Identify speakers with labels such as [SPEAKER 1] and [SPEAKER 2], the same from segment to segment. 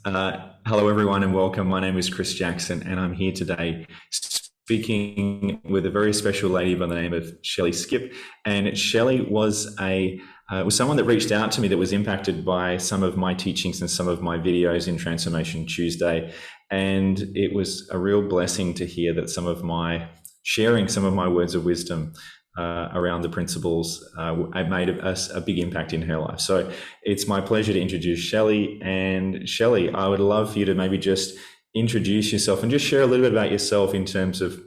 [SPEAKER 1] Hello, everyone, and welcome. My name is Chris Jackson, and I'm here today speaking with a very special lady by the name of Shelley Skip. And Shelley was someone that reached out to me that was impacted by some of my teachings and some of my videos in Transformation Tuesday. And it was a real blessing to hear that sharing some of my words of wisdom around the principles made a big impact in her life. So it's my pleasure to introduce Shelley. And Shelley, I would love for you to maybe just introduce yourself and just share a little bit about yourself in terms of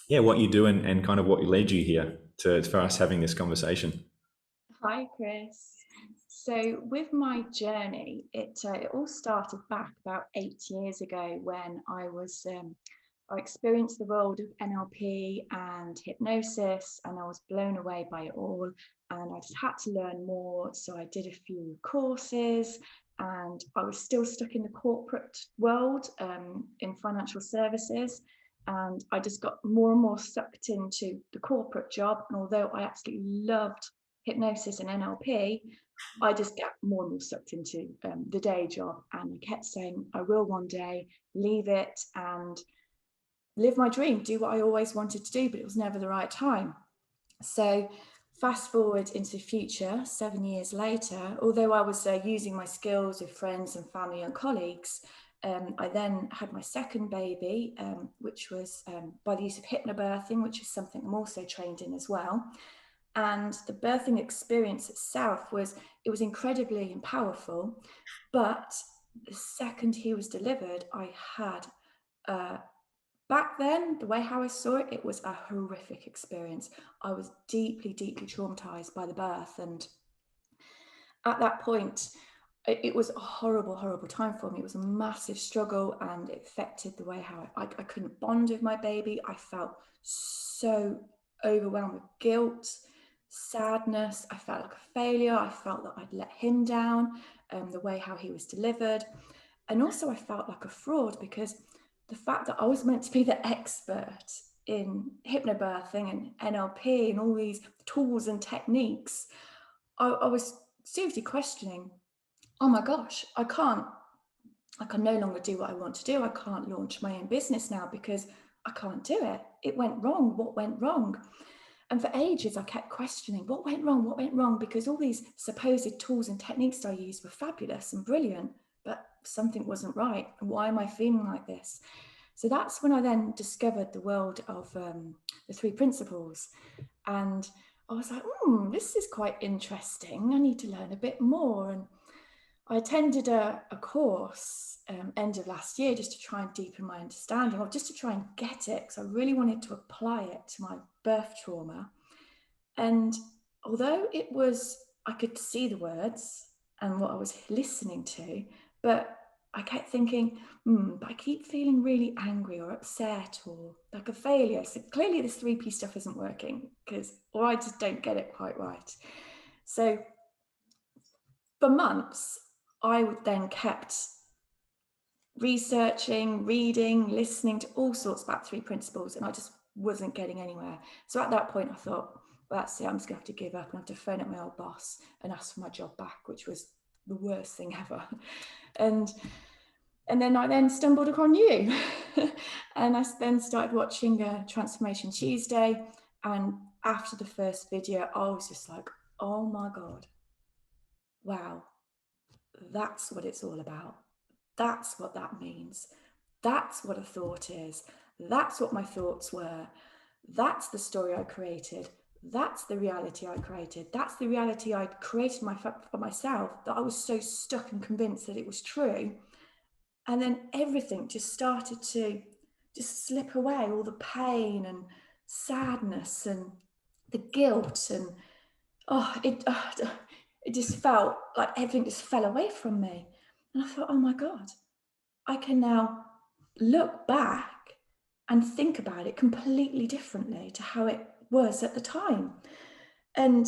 [SPEAKER 1] what you do and kind of what led you here for us having this conversation.
[SPEAKER 2] Hi, Chris. So, with my journey, it all started back about 8 years ago when I experienced the world of NLP and hypnosis, and I was blown away by it all. And I just had to learn more. So, I did a few courses, and I was still stuck in the corporate world in financial services. And I just got more and more sucked into the corporate job. And although I absolutely loved hypnosis and NLP, I just got more and more sucked into the day job. And I kept saying, I will one day leave it and live my dream, do what I always wanted to do, but it was never the right time. So fast forward into the future, 7 years later, although I was using my skills with friends and family and colleagues, I then had my second baby, which was by the use of hypnobirthing, which is something I'm also trained in as well. And the birthing experience itself was incredibly powerful. But the second he was delivered, I had back then, the way how I saw it, it was a horrific experience. I was deeply, deeply traumatized by the birth. And at that point, it was a horrible, horrible time for me. It was a massive struggle, and it affected the way how I couldn't bond with my baby. I felt so overwhelmed with guilt, sadness. I felt like a failure. I felt that I'd let him down, the way how he was delivered. And also I felt like a fraud, because the fact that I was meant to be the expert in hypnobirthing and NLP and all these tools and techniques, I was seriously questioning, oh my gosh, I can no longer do what I want to do. I can't launch my own business now because I can't do it. It went wrong. What went wrong? And for ages, I kept questioning what went wrong, because all these supposed tools and techniques that I used were fabulous and brilliant, but something wasn't right. Why am I feeling like this? So that's when I then discovered the world of the three principles. And I was like, this is quite interesting. I need to learn a bit more. And I attended a course end of last year just to try and deepen my understanding, or just to try and get it, because I really wanted to apply it to my birth trauma. And although I could see the words and what I was listening to, but I kept thinking, but I keep feeling really angry or upset or like a failure. So clearly this 3P stuff isn't working, or I just don't get it quite right. So for months, I would then kept researching, reading, listening to all sorts about three principles, and I just wasn't getting anywhere. So at that point I thought, well, that's it, I'm just gonna have to give up and have to phone up my old boss and ask for my job back, which was the worst thing ever. And then I stumbled upon you and I then started watching Transformation Tuesday, and after the first video I was just like, oh my God, wow, that's what it's all about. That's what that means. That's what a thought is. That's what my thoughts were. That's the story I created. That's the reality I created. That's the reality I'd created for myself, that I was so stuck and convinced that it was true. And then everything just started to just slip away, all the pain and sadness and the guilt, and it just felt like everything just fell away from me. And I thought, oh my God, I can now look back and think about it completely differently to how it was at the time. And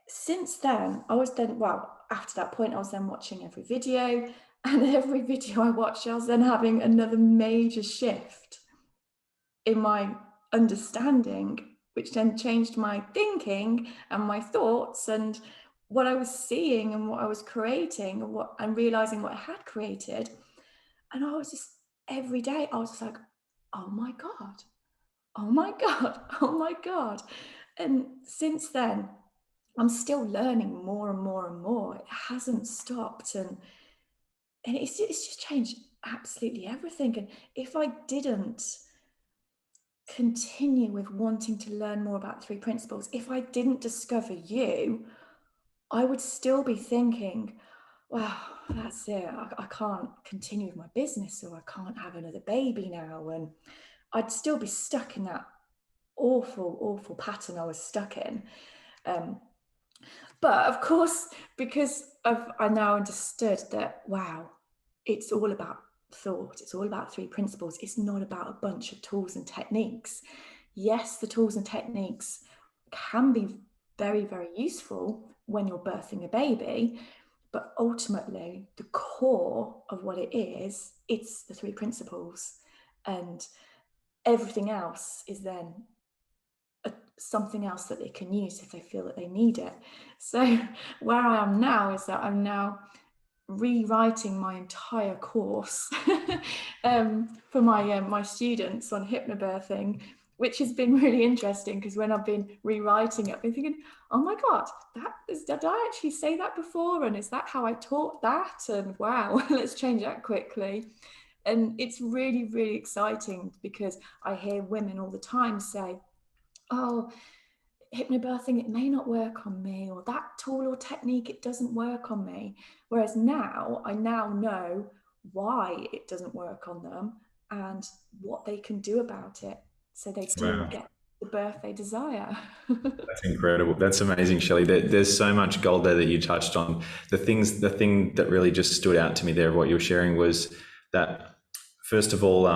[SPEAKER 2] since then, after that point, I was then watching every video, and every video I watched, I was then having another major shift in my understanding, which then changed my thinking and my thoughts and what I was seeing and what I was creating and realizing what I had created. And I was just, every day, I was just like, oh my God, oh my God, oh my God. And since then, I'm still learning more and more and more. It hasn't stopped. And it's just changed absolutely everything. And if I didn't continue with wanting to learn more about three principles, if I didn't discover you, I would still be thinking, wow, that's it. I can't continue with my business, or I can't have another baby now. And I'd still be stuck in that awful, awful pattern I was stuck in. But of course, because I now understood that, wow, it's all about thought. It's all about three principles. It's not about a bunch of tools and techniques. Yes, the tools and techniques can be very, very useful when you're birthing a baby, but ultimately the core of what it is, it's the three principles, and everything else is then something else that they can use if they feel that they need it. So where I am now is that I'm now rewriting my entire course for my students on hypnobirthing, which has been really interesting, because when I've been rewriting it, I've been thinking, oh my God, did I actually say that before? And is that how I taught that? And wow, let's change that quickly. And it's really, really exciting, because I hear women all the time say, oh, hypnobirthing, it may not work on me, or that tool or technique, it doesn't work on me. Whereas now, I now know why it doesn't work on them and what they can do about it, so they do
[SPEAKER 1] Wow.
[SPEAKER 2] get the birth they desire.
[SPEAKER 1] That's incredible. That's amazing, Shelley. There's so much gold there that you touched on. The thing that really just stood out to me there, what you were sharing, was that, first of all,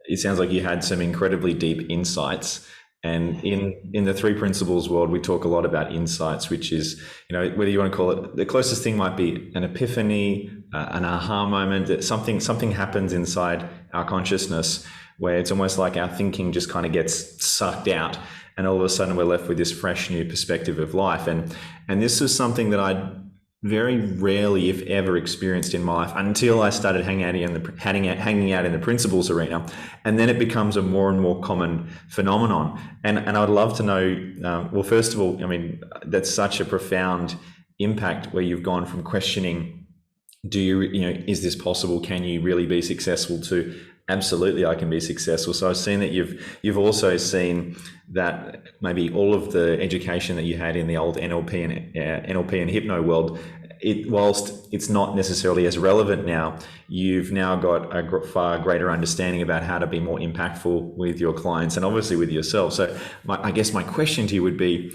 [SPEAKER 1] it sounds like you had some incredibly deep insights. And in the three principles world, we talk a lot about insights, which is, whether you want to call it, the closest thing might be an epiphany, an aha moment, that something happens inside our consciousness where it's almost like our thinking just kind of gets sucked out, and all of a sudden we're left with this fresh new perspective of life. And this was something that I'd very rarely, if ever, experienced in my life until I started hanging out in the principles arena, and then it becomes a more and more common phenomenon. And I'd love to know, well, first of all, I mean, that's such a profound impact where you've gone from questioning, is this possible? Can you really be successful? To absolutely, I can be successful. So I've seen that you've also seen that maybe all of the education that you had in the old NLP and hypno world, whilst it's not necessarily as relevant now, you've now got a far greater understanding about how to be more impactful with your clients and obviously with yourself. So I guess my question to you would be,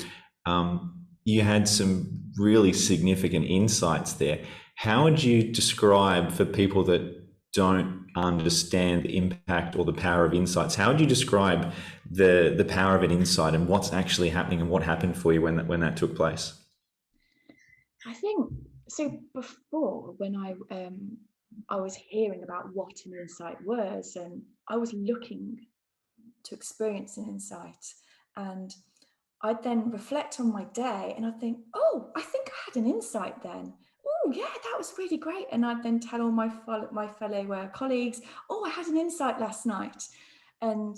[SPEAKER 1] you had some really significant insights there. How would you describe, for people that don't understand the impact or the power of insights, how would you describe the power of an insight and what's actually happening and what happened for you when that took place?
[SPEAKER 2] I think so. Before, when I was hearing about what an insight was, and I was looking to experience an insight, and I'd then reflect on my day and I'd think, oh, I think I had an insight then. Oh, yeah, that was really great. And I'd then tell all my fellow colleagues, oh, I had an insight last night. And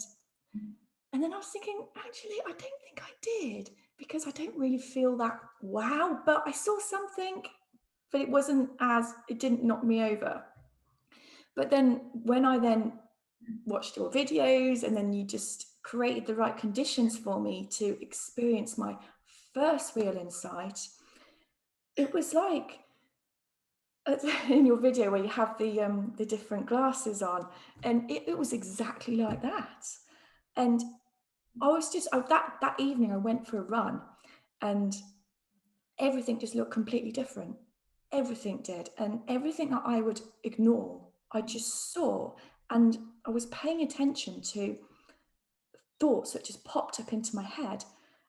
[SPEAKER 2] then I was thinking, actually, I don't think I did, because I don't really feel that wow, but I saw something, but it didn't knock me over. But then when I then watched your videos, and then you just created the right conditions for me to experience my first real insight, it was like in your video where you have the different glasses on, and it was exactly like that. And I was just that evening I went for a run, and everything just looked completely different. Everything did, and everything that I would ignore, I just saw, and I was paying attention to thoughts that just popped up into my head.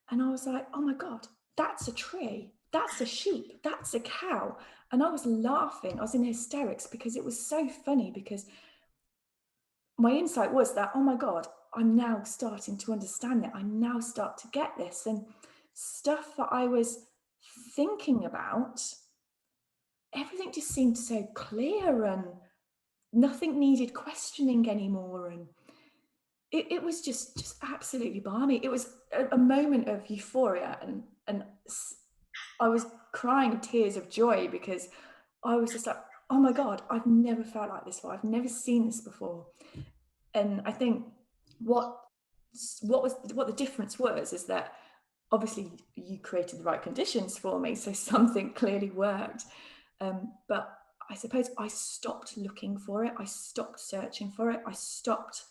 [SPEAKER 2] And I was like, oh my God, that's a tree, that's a sheep, that's a cow. And I was laughing, I was in hysterics, because it was so funny, because my insight was that, oh my God, I'm now starting to understand it. I now start to get this. And stuff that I was thinking about, everything just seemed so clear and nothing needed questioning anymore. And it was just absolutely balmy. It was a moment of euphoria, and I was crying tears of joy because I was just like, oh my God, I've never felt like this before. I've never seen this before. And I think what the difference was is that obviously you created the right conditions for me, so something clearly worked. But I suppose I stopped looking for it. I stopped searching for it. I stopped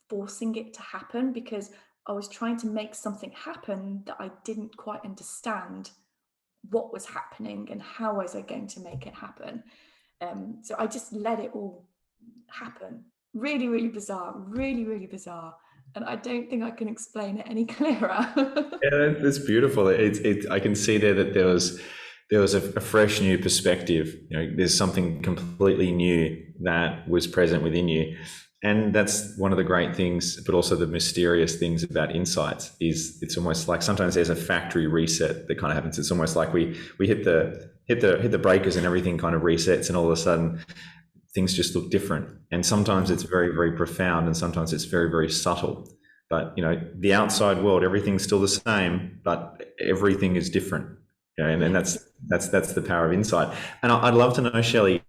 [SPEAKER 2] forcing it to happen because I was trying to make something happen that I didn't quite understand what was happening and how was I going to make it happen. So I just let it all happen. Really, really bizarre, really, really bizarre. And I don't think I can explain it any clearer.
[SPEAKER 1] Yeah, that's beautiful. I can see there that there was a fresh new perspective. There's something completely new that was present within you. And that's one of the great things, but also the mysterious things about insights is it's almost like sometimes there's a factory reset that kind of happens. It's almost like we hit the breakers and everything kind of resets, and all of a sudden things just look different. And sometimes it's very, very profound, and sometimes it's very, very subtle. But the outside world, everything's still the same, but everything is different. And that's the power of insight. And I'd love to know, Shelley,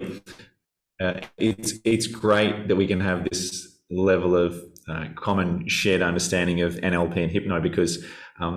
[SPEAKER 1] it's great that we can have this level of common shared understanding of NLP and hypno because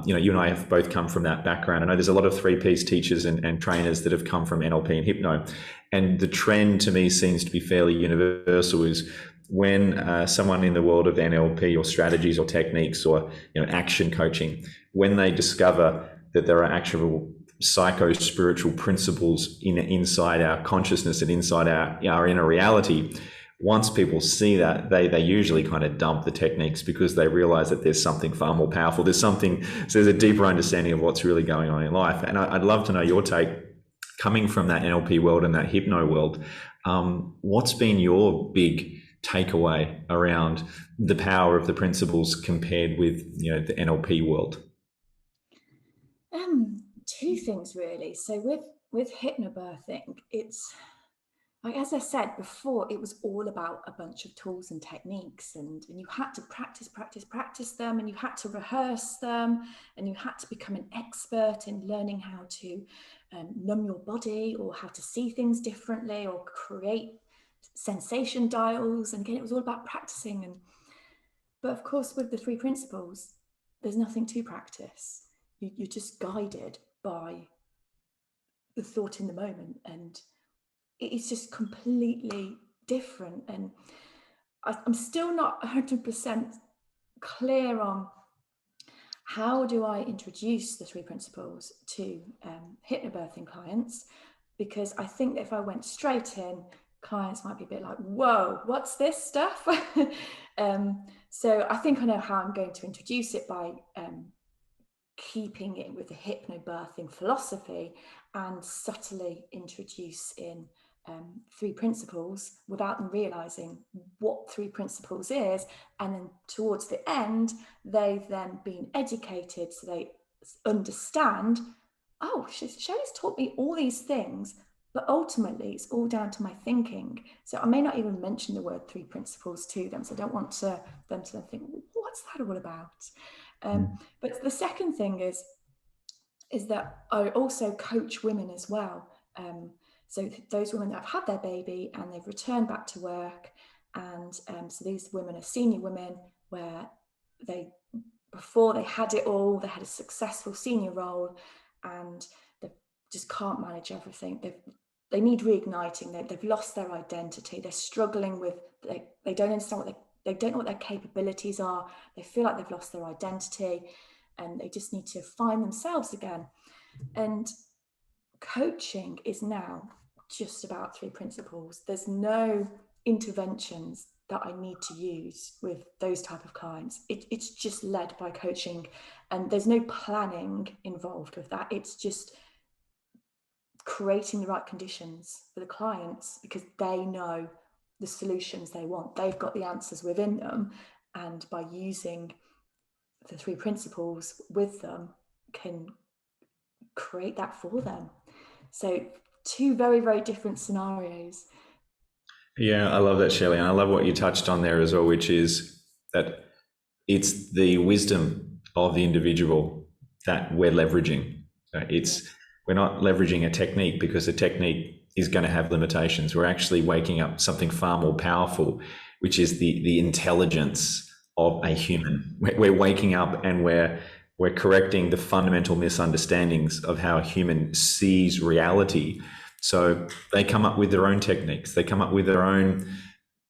[SPEAKER 1] you and I have both come from that background. I know there's a lot of 3Ps teachers and trainers that have come from NLP and hypno, and the trend to me seems to be fairly universal. Is when someone in the world of NLP or strategies or techniques or action coaching, when they discover that there are actual psycho-spiritual principles inside our consciousness and inside our inner reality, once people see that, they usually kind of dump the techniques because they realize that there's something far more powerful. So there's a deeper understanding of what's really going on in life. And I'd love to know your take, coming from that NLP world and that hypno world. What's been your big takeaway around the power of the principles compared with the NLP world?
[SPEAKER 2] Two things really. So with hypnobirthing, it's like, as I said before, it was all about a bunch of tools and techniques, and you had to practice them, and you had to rehearse them, and you had to become an expert in learning how to numb your body or how to see things differently or create sensation dials. And again, it was all about practicing. But of course, with the three principles, there's nothing to practice. You're just guided by the thought in the moment, and it's just completely different. And I'm still not 100% clear on how do I introduce the three principles to hypnobirthing clients, because I think that if I went straight in, clients might be a bit like, whoa, what's this stuff? So I think I know how I'm going to introduce it by keeping it with the hypnobirthing philosophy and subtly introduce in three principles without them realizing what three principles is. And then towards the end, they've then been educated so they understand, oh, Shelley's taught me all these things, but ultimately it's all down to my thinking. So I may not even mention the word three principles to them. So I don't want them to think, what's that all about? But the second thing is that I also coach women as well. So those women that have had their baby and they've returned back to work, and so these women are senior women where before they had it all, they had a successful senior role, and they just can't manage everything. They need reigniting. They've lost their identity. They're struggling with. They don't understand they don't know what their capabilities are. They feel like they've lost their identity, and they just need to find themselves again. And coaching is now just about three principles. There's no interventions that I need to use with those type of clients. It's just led by coaching, and there's no planning involved with that. It's just creating the right conditions for the clients because they know the solutions they want. They've got the answers within them, and by using the three principles with them can create that for them. So two very, very different scenarios.
[SPEAKER 1] Yeah, I love that, Shelley. And I love what you touched on there as well, which is that it's the wisdom of the individual that we're leveraging. We're not leveraging a technique because the technique is going to have limitations. We're actually waking up something far more powerful, which is the intelligence of a human. We're waking up and we're correcting the fundamental misunderstandings of how a human sees reality. So they come up with their own techniques. They come up with their own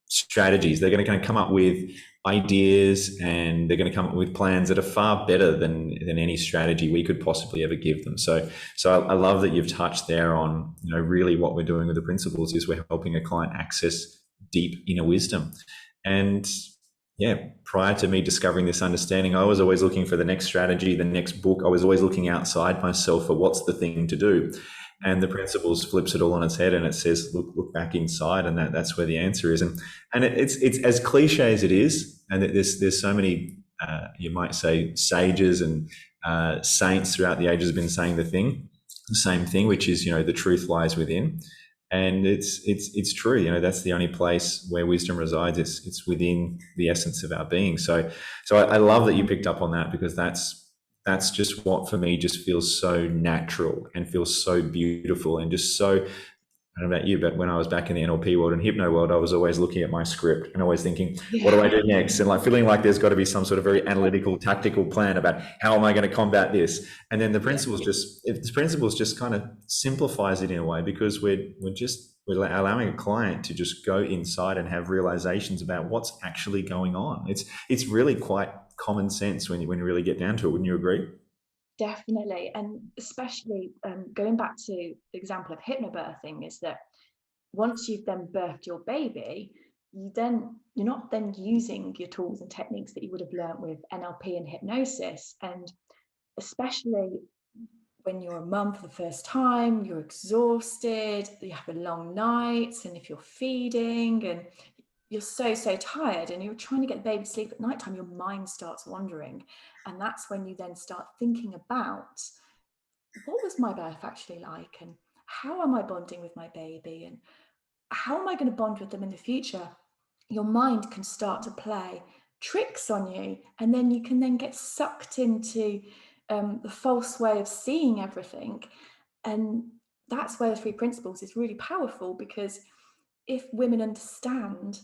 [SPEAKER 1] strategies. They're going to come up with ideas, and they're going to come up with plans that are far better than any strategy we could possibly ever give them. So I love that you've touched there on, really what we're doing with the principles is we're helping a client access deep inner wisdom. And yeah, prior to me discovering this understanding, I was always looking for the next strategy, the next book. I was always looking outside myself for what's the thing to do. And the principles flips it all on its head, and it says, look back inside, and that's where the answer is. And it's as cliche as it is, and there's so many, you might say, sages and saints throughout the ages have been saying the same thing, which is, the truth lies within. And it's true. That's the only place where wisdom resides. It's within the essence of our being. So I love that you picked up on that, because that's just what for me just feels so natural and feels so beautiful, and just so, I don't know about you, but when I was back in the NLP world and hypno world, I was always looking at my script and always thinking, what do I do next? And feeling like there's got to be some sort of very analytical, tactical plan about how am I going to combat this? And then the principles just kind of simplifies it in a way, because we're allowing a client to just go inside and have realizations about what's actually going on. It's really quite common sense when you really get down to it. Wouldn't you agree?
[SPEAKER 2] Definitely. And especially going back to the example of hypnobirthing, is that once you've then birthed your baby, you're not then using your tools and techniques that you would have learned with NLP and hypnosis. And especially when you're a mum for the first time, you're exhausted, you have a long night, and if you're feeding and you're so tired and you're trying to get the baby to sleep at nighttime, your mind starts wandering. And that's when you then start thinking about, what was my birth actually like, and how am I bonding with my baby, and how am I going to bond with them in the future? Your mind can start to play tricks on you, and then you can then get sucked into the false way of seeing everything. And that's where the three principles is really powerful, because if women understand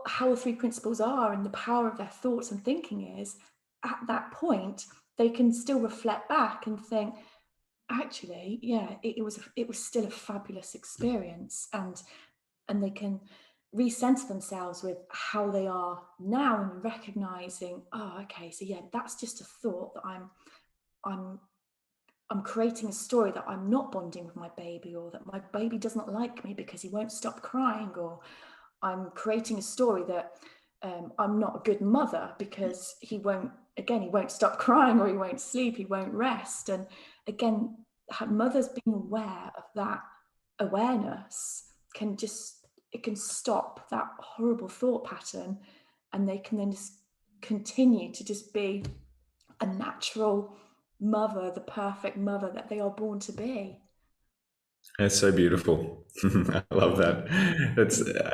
[SPEAKER 2] how the three principles are and the power of their thoughts and thinking is, at that point they can still reflect back and think, actually, yeah, it was still a fabulous experience, and they can recenter themselves with how they are now, and recognizing, oh, okay, so yeah, that's just a thought that I'm creating a story that I'm not bonding with my baby, or that my baby doesn't like me because he won't stop crying, or I'm creating a story that I'm not a good mother because he won't stop crying, or he won't sleep, he won't rest. And again, mothers being aware of that awareness can stop that horrible thought pattern, and they can then just continue to just be a natural mother, the perfect mother that they are born to be.
[SPEAKER 1] That's so beautiful. I love that.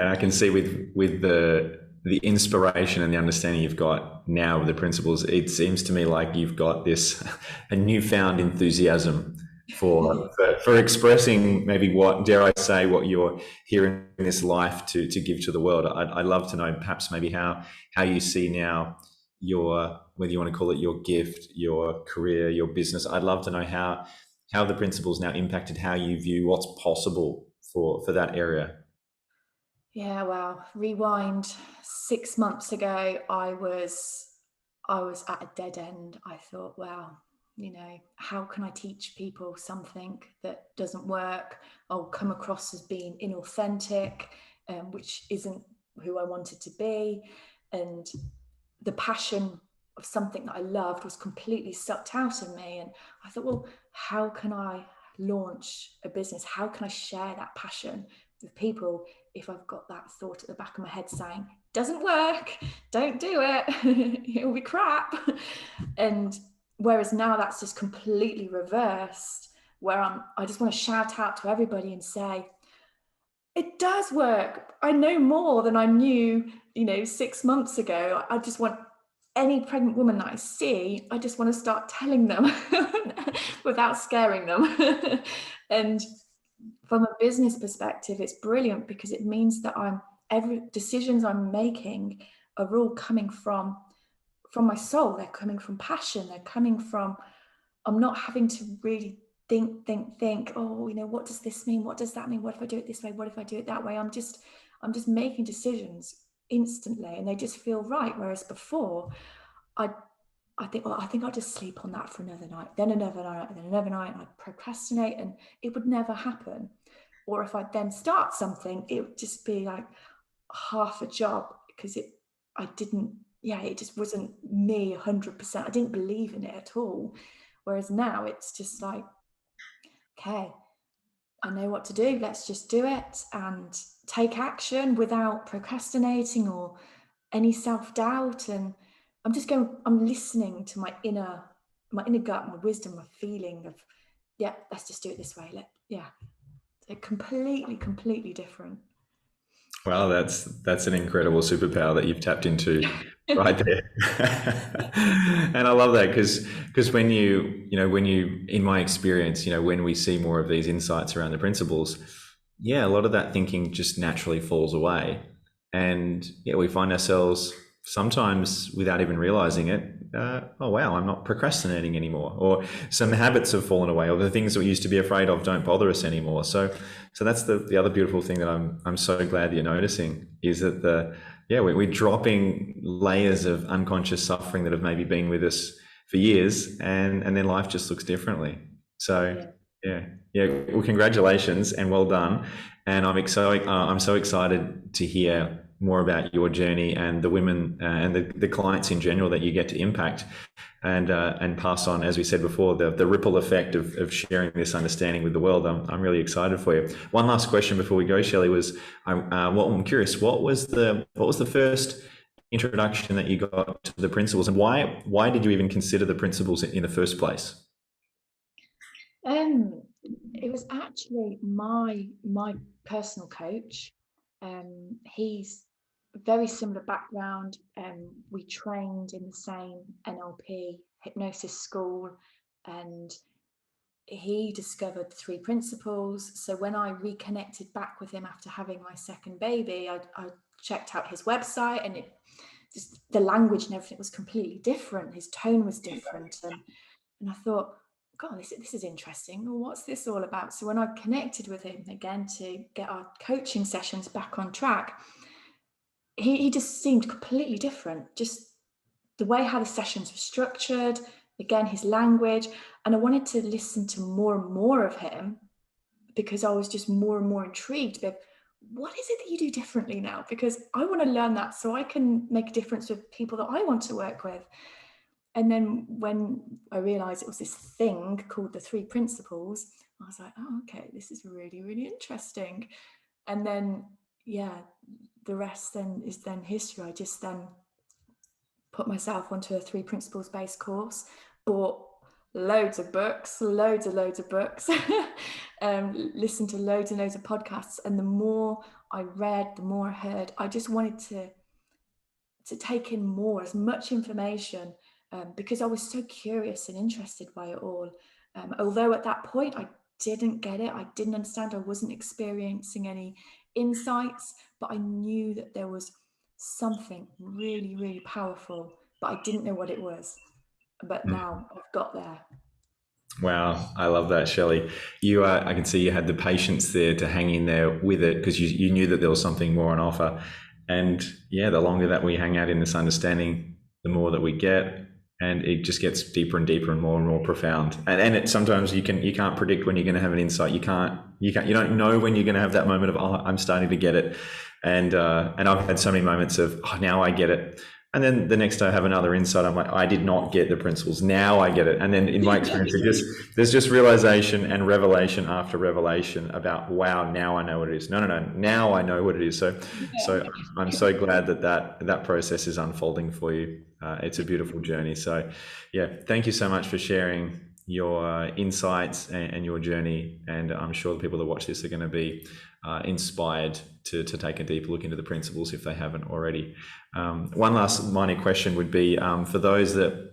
[SPEAKER 1] I can see with the inspiration and the understanding you've got now with the principles, it seems to me like you've got a newfound enthusiasm for expressing maybe what you're here in this life to give to the world. I'd love to know perhaps maybe how you see now whether you want to call it your gift, your career, your business. I'd love to know how the principles now impacted how you view what's possible for that area.
[SPEAKER 2] Yeah, well, rewind 6 months ago, I was at a dead end. I thought, wow, how can I teach people something that doesn't work? I'll come across as being inauthentic, which isn't who I wanted to be. And the passion of something that I loved was completely sucked out of me. And I thought, well, how can I launch a business? How can I share that passion with people if I've got that thought at the back of my head saying, doesn't work, don't do it, it'll be crap? And Whereas now that's just completely reversed, where I just want to shout out to everybody and say, it does work. I know more than I knew, 6 months ago. I just want any pregnant woman that I see, I just want to start telling them without scaring them. And from a business perspective, it's brilliant because it means that every decisions I'm making are all coming from my soul. They're coming from passion. They're coming from, I'm not having to really think, oh, what does this mean? What does that mean? What if I do it this way? What if I do it that way? I'm just making decisions instantly, and they just feel right. Whereas before, I think, well, I think I'll just sleep on that for another night, then another night, and then another night, and I'd procrastinate, and it would never happen. Or if I then start something, it would just be like half a job because it just wasn't me 100%. I didn't believe in it at all. Whereas now it's just like, okay, I know what to do. Let's just do it and take action without procrastinating or any self-doubt. And I'm listening to my inner gut, my wisdom, my feeling of, yeah, let's just do it this way. They're completely different.
[SPEAKER 1] Wow, that's an incredible superpower that you've tapped into right there. And I love that because when you in my experience, when we see more of these insights around the principles, a lot of that thinking just naturally falls away. And we find ourselves sometimes without even realizing it, oh wow, I'm not procrastinating anymore, or some habits have fallen away, or the things that we used to be afraid of don't bother us anymore. So that's the other beautiful thing that I'm so glad that you're noticing is that we're dropping layers of unconscious suffering that have maybe been with us for years, and then life just looks differently. So well, congratulations and well done. And I'm so excited to hear more about your journey and the women and the clients in general that you get to impact and pass on, as we said before, the ripple effect of sharing this understanding with the world. I'm really excited for you. One last question before we go, Shelley, was I'm curious, what was the first introduction that you got to the principles, and why did you even consider the principles in the first place?
[SPEAKER 2] It was actually my personal coach. He's very similar background. We trained in the same NLP hypnosis school, and he discovered 3 principles. So when I reconnected back with him after having my second baby, I checked out his website, and just the language and everything was completely different. His tone was different, and I thought, God, this is interesting. Well, what's this all about? So when I connected with him again to get our coaching sessions back on track, he just seemed completely different. Just the way how the sessions were structured, again, his language. And I wanted to listen to more and more of him because I was just more and more intrigued with what is it that you do differently now? Because I want to learn that so I can make a difference with people that I want to work with. And then when I realized it was this thing called the 3 principles, I was like, oh, okay, this is really, really interesting. And then, the rest then is history. I just then put myself onto a 3 principles based course, bought loads of books, loads of books, listened to loads and loads of podcasts. And the more I read, the more I heard, I just wanted to take in more, as much information, because I was so curious and interested by it all. Although at that point I didn't get it, I didn't understand, I wasn't experiencing any insights, but I knew that there was something really, really powerful, but I didn't know what it was. But now I've got there.
[SPEAKER 1] Wow, I love that, Shelley. I can see you had the patience there to hang in there with it because you knew that there was something more on offer. And the longer that we hang out in this understanding, the more that we get, and it just gets deeper and deeper and more profound. And it sometimes you can't predict when you're going to have an insight. You don't know when you're going to have that moment of, oh, I'm starting to get it. And I've had so many moments of, oh, now I get it. And then the next day I have another insight. I'm like, I did not get the principles. Now I get it. And then in my experience, there's just realization and revelation after revelation about, wow, now I know what it is. No. Now I know what it is. So I'm so glad that process is unfolding for you. It's a beautiful journey. So yeah, thank you so much for sharing your insights and your journey. And I'm sure the people that watch this are going to be inspired to take a deeper look into the principles if they haven't already. One last minor question would be, for those that are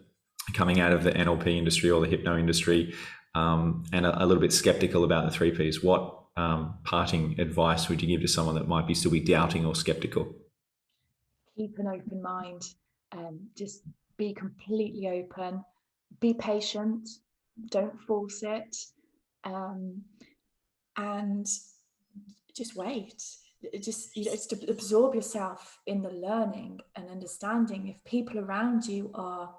[SPEAKER 1] coming out of the NLP industry or the hypno industry and a little bit skeptical about the 3 Ps, what parting advice would you give to someone that might still be doubting or skeptical?
[SPEAKER 2] Keep an open mind. Just be completely open. Be patient. Don't force it. And just wait. Just to absorb yourself in the learning and understanding. If people around you are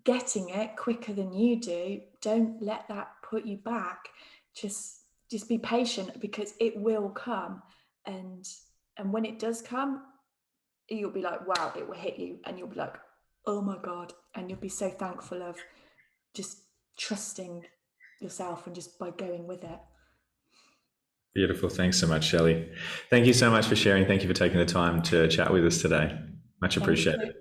[SPEAKER 2] getting it quicker than you do, don't let that put you back. Just be patient, because it will come, and when it does come, you'll be like, wow, it will hit you, and you'll be like, oh my God, and you'll be so thankful of just trusting yourself and just by going with it.
[SPEAKER 1] Beautiful. Thanks so much, Shelley. Thank you so much for sharing. Thank you for taking the time to chat with us today. Much appreciated.